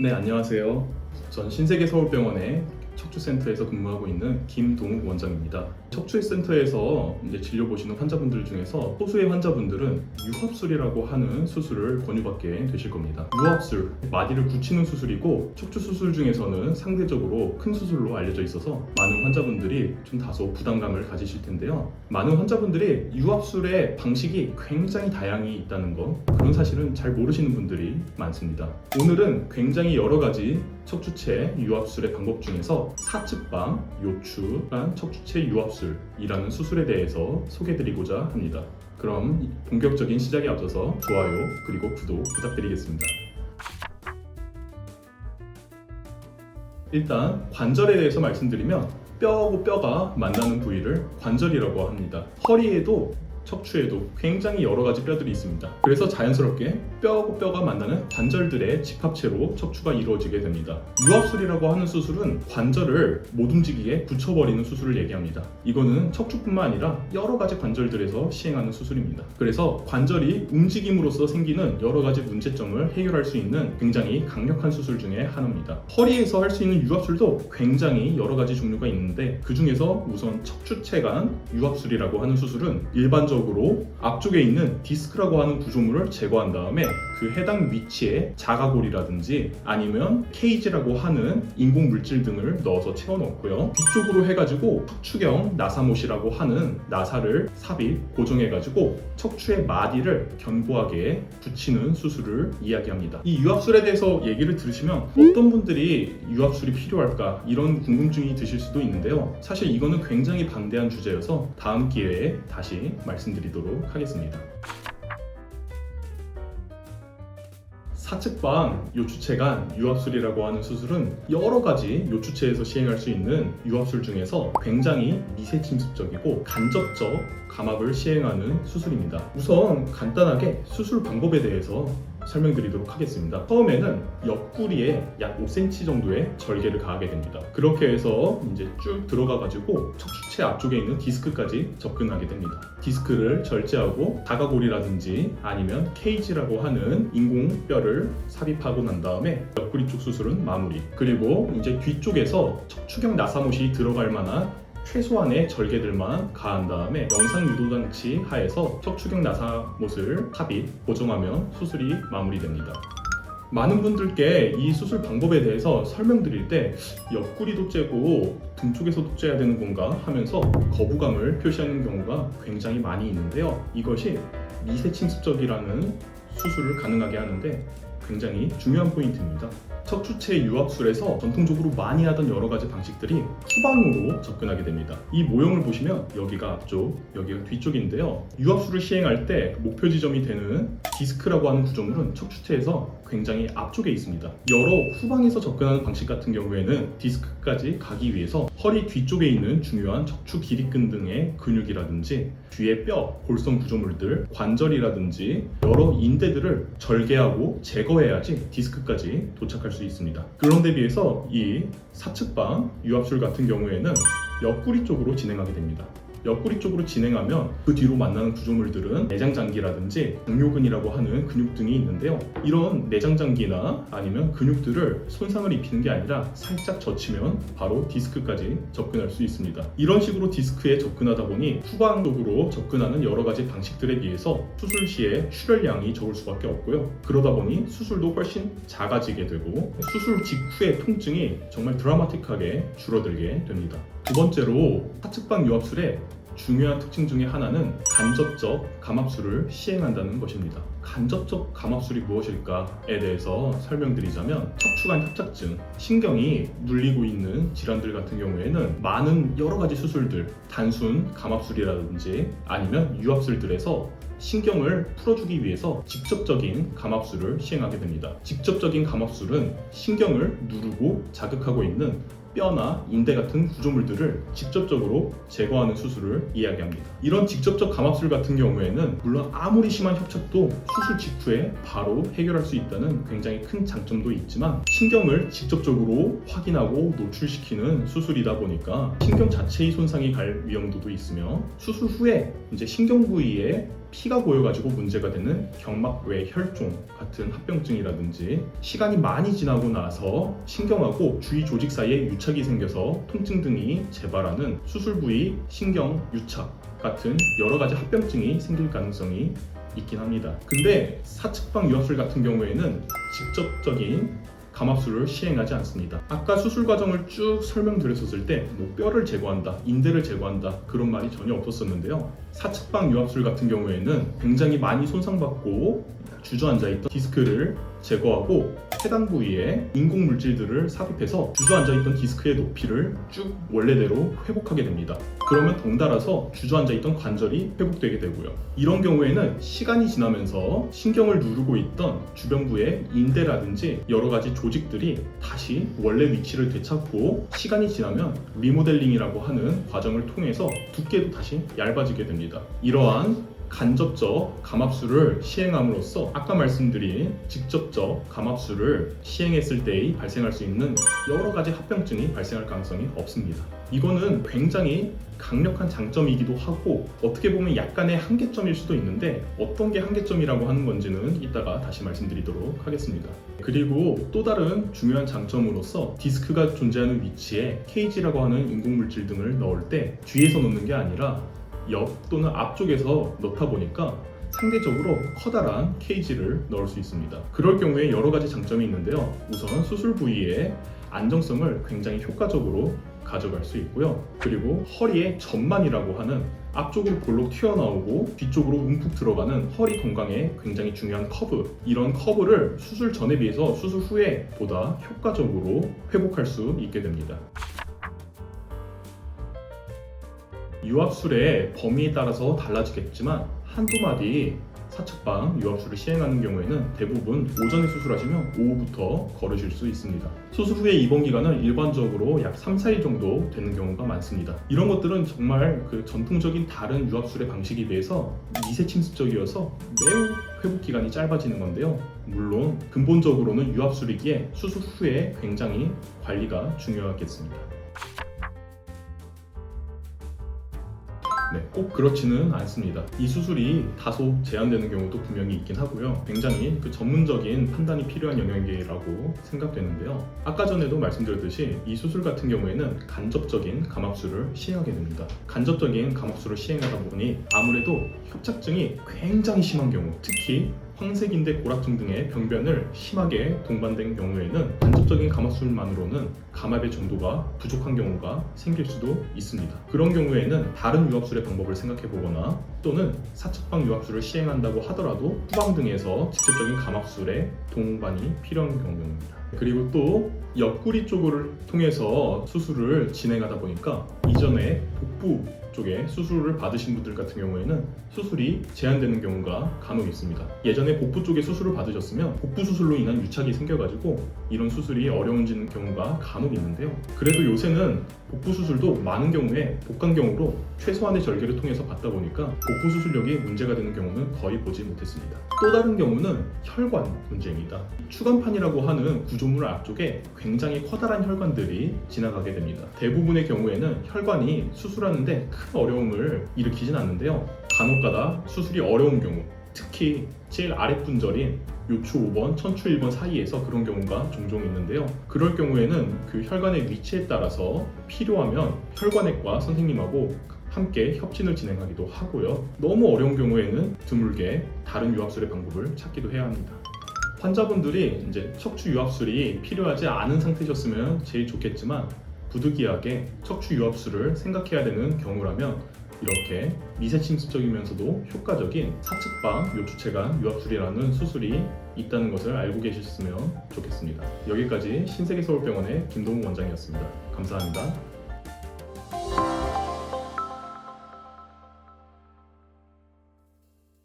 네, 안녕하세요. 전 신세계서울병원의 척추센터에서 근무하고 있는 김동욱 원장입니다. 척추센터에서 진료 보시는 환자분들 중에서 소수의 환자분들은 유합술이라고 하는 수술을 권유받게 되실 겁니다. 유합술, 마디를 붙이는 수술이고 척추 수술 중에서는 상대적으로 큰 수술로 알려져 있어서 많은 환자분들이 좀 다소 부담감을 가지실 텐데요. 많은 환자분들이 유합술의 방식이 굉장히 다양히 있다는 거, 그런 사실은 잘 모르시는 분들이 많습니다. 오늘은 굉장히 여러 가지 척추체 유합술의 방법 중에서 사측방, 요추란 척추체 유합술이라는 수술에 대해서 소개드리고자 합니다. 그럼 본격적인 시작에 앞서서 좋아요 그리고 구독 부탁드리겠습니다. 일단 관절에 대해서 말씀드리면 뼈하고 뼈가 만나는 부위를 관절이라고 합니다. 허리에도 척추에도 굉장히 여러 가지 뼈들이 있습니다. 그래서 자연스럽게 뼈하고 뼈가 만나는 관절들의 집합체로 척추가 이루어지게 됩니다. 유합술이라고 하는 수술은 관절을 못 움직이게 붙여버리는 수술을 얘기합니다. 이거는 척추뿐만 아니라 여러 가지 관절들에서 시행하는 수술입니다. 그래서 관절이 움직임으로써 생기는 여러 가지 문제점을 해결할 수 있는 굉장히 강력한 수술 중에 하나입니다. 허리에서 할 수 있는 유합술도 굉장히 여러 가지 종류가 있는데 그 중에서 우선 척추체간 유합술이라고 하는 수술은 일반적으로 앞쪽에 있는 디스크라고 하는 구조물을 제거한 다음에 그 해당 위치에 자가골이라든지 아니면 케이지라고 하는 인공 물질 등을 넣어서 채워넣고요. 뒤쪽으로 해가지고 척추경 나사못이라고 하는 나사를 삽입, 고정해가지고 척추의 마디를 견고하게 붙이는 수술을 이야기합니다. 이 유합술에 대해서 얘기를 들으시면 어떤 분들이 유합술이 필요할까 이런 궁금증이 드실 수도 있는데요. 사실 이거는 굉장히 방대한 주제여서 다음 기회에 다시 말씀드리도록 하겠습니다. 사측방 요추체간 유합술이라고 하는 수술은 여러 가지 요추체에서 시행할 수 있는 유합술 중에서 굉장히 미세침습적이고 간접적 감압을 시행하는 수술입니다. 우선 간단하게 수술 방법에 대해서 설명드리도록 하겠습니다. 처음에는 옆구리에 약 5cm 정도의 절개를 가하게 됩니다. 그렇게 해서 이제 쭉 들어가가지고 척추체 앞쪽에 있는 디스크까지 접근하게 됩니다. 디스크를 절제하고 자가골이라든지 아니면 케이지라고 하는 인공뼈를 삽입하고 난 다음에 옆구리 쪽 수술은 마무리. 그리고 이제 뒤쪽에서 척추경 나사못이 들어갈 만한 최소한의 절개들만 가한 다음에 영상 유도장치 하에서 척추경 나사못을 삽입, 고정하면 수술이 마무리됩니다. 많은 분들께 이 수술 방법에 대해서 설명드릴 때 옆구리도 째고 등 쪽에서도 째야 되는 건가 하면서 거부감을 표시하는 경우가 굉장히 많이 있는데요. 이것이 미세침습적이라는 수술을 가능하게 하는데 굉장히 중요한 포인트입니다. 척추체 유합술에서 전통적으로 많이 하던 여러 가지 방식들이 후방으로 접근하게 됩니다. 이 모형을 보시면 여기가 앞쪽, 여기가 뒤쪽인데요. 유합술을 시행할 때 목표 지점이 되는 디스크라고 하는 구조물은 척추체에서 굉장히 앞쪽에 있습니다. 여러 후방에서 접근하는 방식 같은 경우에는 디스크까지 가기 위해서 허리 뒤쪽에 있는 중요한 척추 기립근 등의 근육이라든지 뒤에 뼈, 골선 구조물들, 관절이라든지 여러 인대들을 절개하고 제거해야지 디스크까지 도착할 수 있습니다. 그런데 비해서 이 사측방 유합술 같은 경우에는 옆구리 쪽으로 진행하게 됩니다. 옆구리 쪽으로 진행하면 그 뒤로 만나는 구조물들은 내장장기라든지 장요근이라고 하는 근육 등이 있는데요. 이런 내장장기나 아니면 근육들을 손상을 입히는 게 아니라 살짝 젖히면 바로 디스크까지 접근할 수 있습니다. 이런 식으로 디스크에 접근하다 보니 후방 쪽으로 접근하는 여러 가지 방식들에 비해서 수술 시에 출혈량이 적을 수밖에 없고요. 그러다 보니 수술도 훨씬 작아지게 되고 수술 직후의 통증이 정말 드라마틱하게 줄어들게 됩니다. 두 번째로 사측방 유합술의 중요한 특징 중에 하나는 간접적 감압술을 시행한다는 것입니다. 간접적 감압술이 무엇일까에 대해서 설명드리자면 척추관 협착증, 신경이 눌리고 있는 질환들 같은 경우에는 많은 여러 가지 수술들, 단순 감압술이라든지 아니면 유합술들에서 신경을 풀어주기 위해서 직접적인 감압술을 시행하게 됩니다. 직접적인 감압술은 신경을 누르고 자극하고 있는 뼈나 인대 같은 구조물들을 직접적으로 제거하는 수술을 이야기합니다. 이런 직접적 감압술 같은 경우에는 물론 아무리 심한 협착도 수술 직후에 바로 해결할 수 있다는 굉장히 큰 장점도 있지만 신경을 직접적으로 확인하고 노출시키는 수술이다 보니까 신경 자체의 손상이 갈 위험도도 있으며 수술 후에 이제 신경 부위에 피가 고여가지고 문제가 되는 경막외 혈종 같은 합병증이라든지 시간이 많이 지나고 나서 신경하고 주위 조직 사이에 유착이 생겨서 통증 등이 재발하는 수술 부위 신경 유착 같은 여러 가지 합병증이 생길 가능성이 있긴 합니다. 근데 사측방 유압술 같은 경우에는 직접적인 감압술을 시행하지 않습니다. 아까 수술 과정을 쭉 설명드렸었을 때 뭐 뼈를 제거한다, 인대를 제거한다 그런 말이 전혀 없었었는데요. 사측방 유압술 같은 경우에는 굉장히 많이 손상받고 주저앉아있던 디스크를 제거하고 해당 부위에 인공 물질들을 삽입해서 주저앉아있던 디스크의 높이를 쭉 원래대로 회복하게 됩니다. 그러면 덩달아서 주저앉아있던 관절이 회복되게 되고요. 이런 경우에는 시간이 지나면서 신경을 누르고 있던 주변부의 인대라든지 여러 가지 조직들이 다시 원래 위치를 되찾고 시간이 지나면 리모델링이라고 하는 과정을 통해서 두께도 다시 얇아지게 됩니다. 이러한 간접적 감압술을 시행함으로써 아까 말씀드린 직접적 감압술을 시행했을 때 발생할 수 있는 여러 가지 합병증이 발생할 가능성이 없습니다. 이거는 굉장히 강력한 장점이기도 하고 어떻게 보면 약간의 한계점일 수도 있는데 어떤 게 한계점이라고 하는 건지는 이따가 다시 말씀드리도록 하겠습니다. 그리고 또 다른 중요한 장점으로서 디스크가 존재하는 위치에 케이지라고 하는 인공물질 등을 넣을 때 뒤에서 넣는 게 아니라 옆 또는 앞쪽에서 넣다 보니까 상대적으로 커다란 케이지를 넣을 수 있습니다. 그럴 경우에 여러 가지 장점이 있는데요. 우선 수술 부위의 안정성을 굉장히 효과적으로 가져갈 수 있고요. 그리고 허리의 전만이라고 하는 앞쪽으로 볼록 튀어나오고 뒤쪽으로 움푹 들어가는 허리 건강에 굉장히 중요한 커브, 이런 커브를 수술 전에 비해서 수술 후에 보다 효과적으로 회복할 수 있게 됩니다. 유압술의 범위에 따라서 달라지겠지만 한두 마디 사측방 유압술을 시행하는 경우에는 대부분 오전에 수술하시면 오후부터 걸으실 수 있습니다. 수술 후에 입원 기간은 일반적으로 약 3-4일 정도 되는 경우가 많습니다. 이런 것들은 정말 그 전통적인 다른 유압술의 방식에 비해서 미세 침습적이어서 매우 회복 기간이 짧아지는 건데요. 물론 근본적으로는 유압술이기에 수술 후에 굉장히 관리가 중요하겠습니다. 네, 꼭 그렇지는 않습니다. 이 수술이 다소 제한되는 경우도 분명히 있긴 하고요. 굉장히 그 전문적인 판단이 필요한 영역이라고 생각되는데요. 아까 전에도 말씀드렸듯이 이 수술 같은 경우에는 간접적인 감압술을 시행하게 됩니다. 간접적인 감압술을 시행하다 보니 아무래도 협착증이 굉장히 심한 경우, 특히 황색인대 고락증 등의 병변을 심하게 동반된 경우에는 간접적인 감압술만으로는 감압의 정도가 부족한 경우가 생길 수도 있습니다. 그런 경우에는 다른 유압술의 방법을 생각해보거나 또는 사측방 유압술을 시행한다고 하더라도 후방 등에서 직접적인 감압술의 동반이 필요한 경우입니다. 그리고 또 옆구리 쪽을 통해서 수술을 진행하다 보니까 이전에 복부 쪽에 수술을 받으신 분들 같은 경우에는 수술이 제한되는 경우가 간혹 있습니다. 예전에 복부 쪽에 수술을 받으셨으면 복부 수술로 인한 유착이 생겨가지고 이런 수술이 어려워지는 경우가 간혹 있는데요. 그래도 요새는 복부 수술도 많은 경우에 복강경으로 최소한의 절개를 통해서 받다 보니까 복부 수술력이 문제가 되는 경우는 거의 보지 못했습니다. 또 다른 경우는 혈관 문제입니다. 추간판이라고 하는 구조물 앞쪽에 굉장히 커다란 혈관들이 지나가게 됩니다. 대부분의 경우에는 혈관이 수술하는데 큰 어려움을 일으키진 않는데요. 간혹가다 수술이 어려운 경우, 특히 제일 아랫분절인 요추 5번, 천추 1번 사이에서 그런 경우가 종종 있는데요. 그럴 경우에는 그 혈관의 위치에 따라서 필요하면 혈관외과 선생님하고 함께 협진을 진행하기도 하고요. 너무 어려운 경우에는 드물게 다른 유압술의 방법을 찾기도 해야 합니다. 환자분들이 이제 척추 유압술이 필요하지 않은 상태셨으면 제일 좋겠지만 부득이하게 척추 유압술을 생각해야 되는 경우라면 이렇게 미세침습적이면서도 효과적인 사측방 요추체관 유압술이라는 수술이 있다는 것을 알고 계셨으면 좋겠습니다. 여기까지 신세계서울병원의 김동욱 원장이었습니다. 감사합니다.